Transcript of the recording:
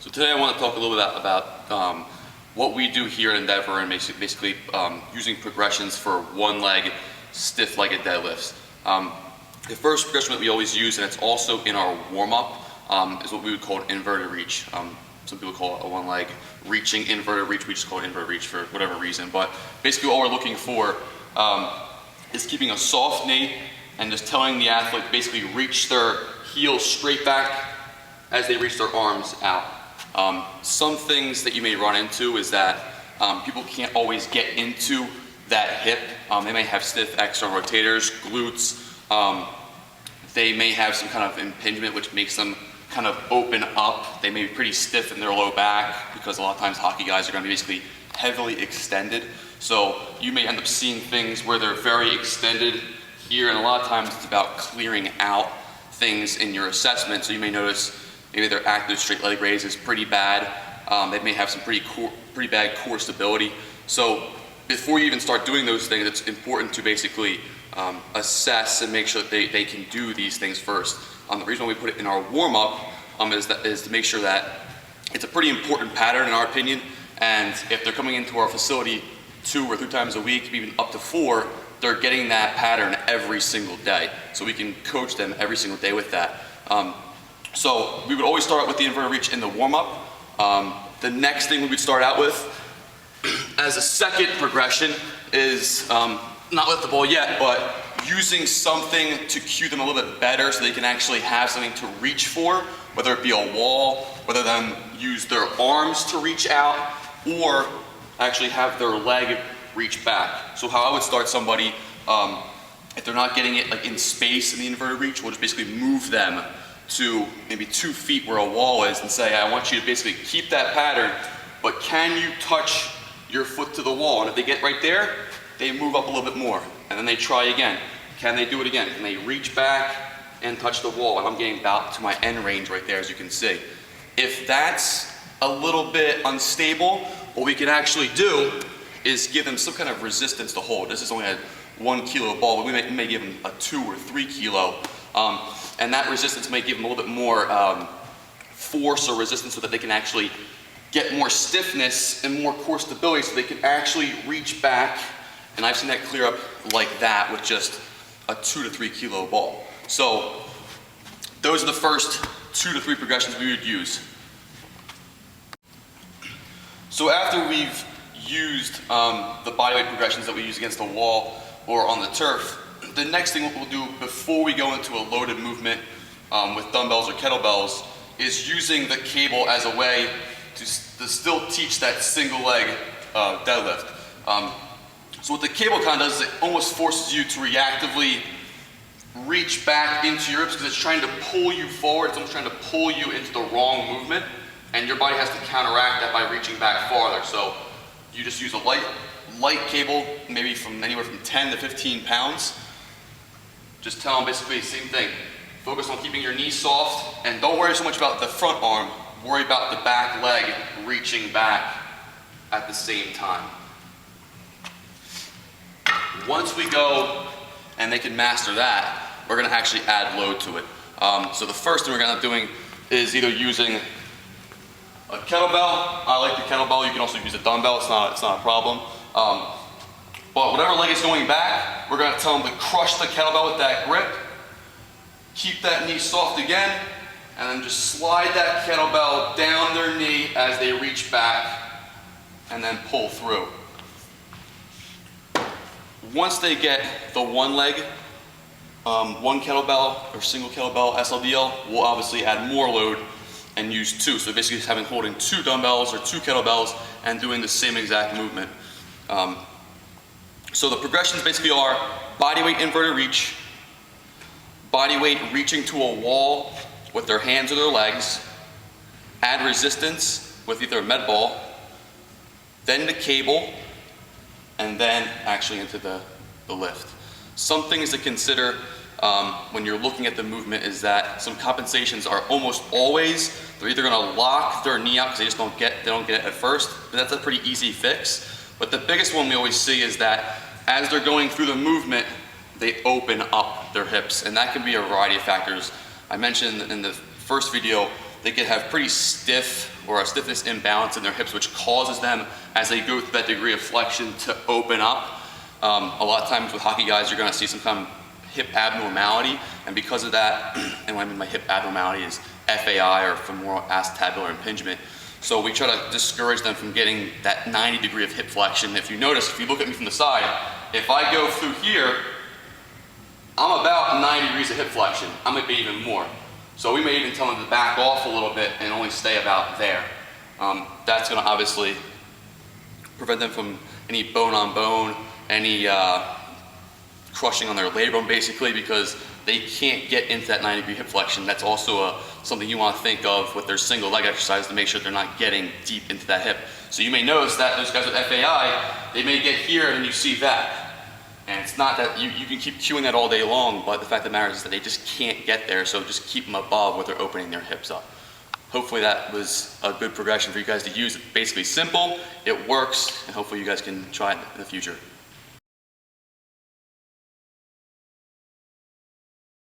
So today I want to talk a little bit about what we do here at Endeavor and basically using progressions for one leg stiff-legged deadlifts. The first progression that we always use, and it's also in our warm-up, is what we would call an inverted reach. Some people call it a one-leg reaching inverted reach. We just call it inverted reach for whatever reason. But basically all we're looking for is keeping a soft knee and just telling the athlete to basically reach their heels straight back as they reach their arms out. Some things that you may run into is that people can't always get into that hip. They may have stiff external rotators, glutes. They may have some kind of impingement which makes them kind of open up. They may be pretty stiff in their low back because a lot of times hockey guys are going to be basically heavily extended. So you may end up seeing things where they're very extended here, and a lot of times it's about clearing out things in your assessment. So you may notice maybe their active straight leg raise is pretty bad. They may have some pretty bad core stability. So before you even start doing those things, it's important to basically assess and make sure that they can do these things first. The reason why we put it in our warm-up is to make sure that it's a pretty important pattern in our opinion, and if they're coming into our facility 2 or 3 times a week, even up to 4, they're getting that pattern every single day. So we can coach them every single day with that. So we would always start out with the inverted reach in the warm-up. The next thing we would start out with as a second progression is not lift the ball yet, but using something to cue them a little bit better so they can actually have something to reach for, whether it be a wall, whether them use their arms to reach out, or actually have their leg reach back. So how I would start somebody, if they're not getting it like in space in the inverted reach, we'll just basically move them to maybe 2 feet where a wall is and say, I want you to basically keep that pattern, but can you touch your foot to the wall? And if they get right there, they move up a little bit more, and then they try again. Can they do it again? Can they reach back and touch the wall? And I'm getting about to my end range right there, as you can see. If that's a little bit unstable, what we can actually do is give them some kind of resistance to hold. This is only a 1 kilo ball, but we may give them a 2 or 3 kilo. And that resistance may give them a little bit more force or resistance so that they can actually get more stiffness and more core stability so they can actually reach back. And I've seen that clear up like that with just a 2 to 3 kilo ball. So those are the first 2 to 3 progressions we would use. So after we've used the bodyweight progressions that we use against the wall or on the turf, the next thing we'll do before we go into a loaded movement with dumbbells or kettlebells is using the cable as a way to still teach that single leg deadlift. So what the cable kind of does is it almost forces you to reactively reach back into your hips because it's trying to pull you forward. It's almost trying to pull you into the wrong movement, and your body has to counteract that by reaching back farther. So you just use a light cable, maybe from anywhere from 10 to 15 pounds. Just tell them basically the same thing. Focus on keeping your knees soft, and don't worry so much about the front arm. Worry about the back leg reaching back at the same time. Once we go and they can master that, we're going to actually add load to it. So the first thing we're going to be doing is either using a kettlebell. I like the kettlebell. You can also use a dumbbell. It's not a problem. But whatever leg is going back, we're going to tell them to crush the kettlebell with that grip. Keep that knee soft again, and then just slide that kettlebell down their knee as they reach back, and then pull through. Once they get the one leg, one kettlebell or single kettlebell SLDL, we'll obviously add more load and use 2. So basically just holding 2 dumbbells or 2 kettlebells and doing the same exact movement. So the progressions basically are bodyweight inverted reach, bodyweight reaching to a wall with their hands or their legs, add resistance with either a med ball, then the cable, and then actually into the lift. Some things to consider when you're looking at the movement is that some compensations are almost always, they're either going to lock their knee out because they just don't get it at first, but that's a pretty easy fix. But the biggest one we always see is that as they're going through the movement, they open up their hips, and that can be a variety of factors. I mentioned in the first video they can have pretty stiff or a stiffness imbalance in their hips, which causes them, as they go through that degree of flexion, to open up. A lot of times with hockey guys, you're gonna see some kind of hip abnormality, and because of that, and what I mean by hip abnormality is FAI, or femoral acetabular impingement. So we try to discourage them from getting that 90 degree of hip flexion. If you notice, if you look at me from the side, if I go through here, I'm about 90 degrees of hip flexion. I might be even more. So we may even tell them to back off a little bit and only stay about there. That's gonna obviously prevent them from any bone on bone, any crushing on their labrum basically, because they can't get into that 90 degree hip flexion. That's also something you want to think of with their single leg exercise to make sure they're not getting deep into that hip. So you may notice that those guys with FAI, they may get here and you see that. And it's not that you can keep cueing that all day long, but the fact of the matter is that they just can't get there, so just keep them above where they're opening their hips up. Hopefully that was a good progression for you guys to use. It's basically simple, it works, and hopefully you guys can try it in the future.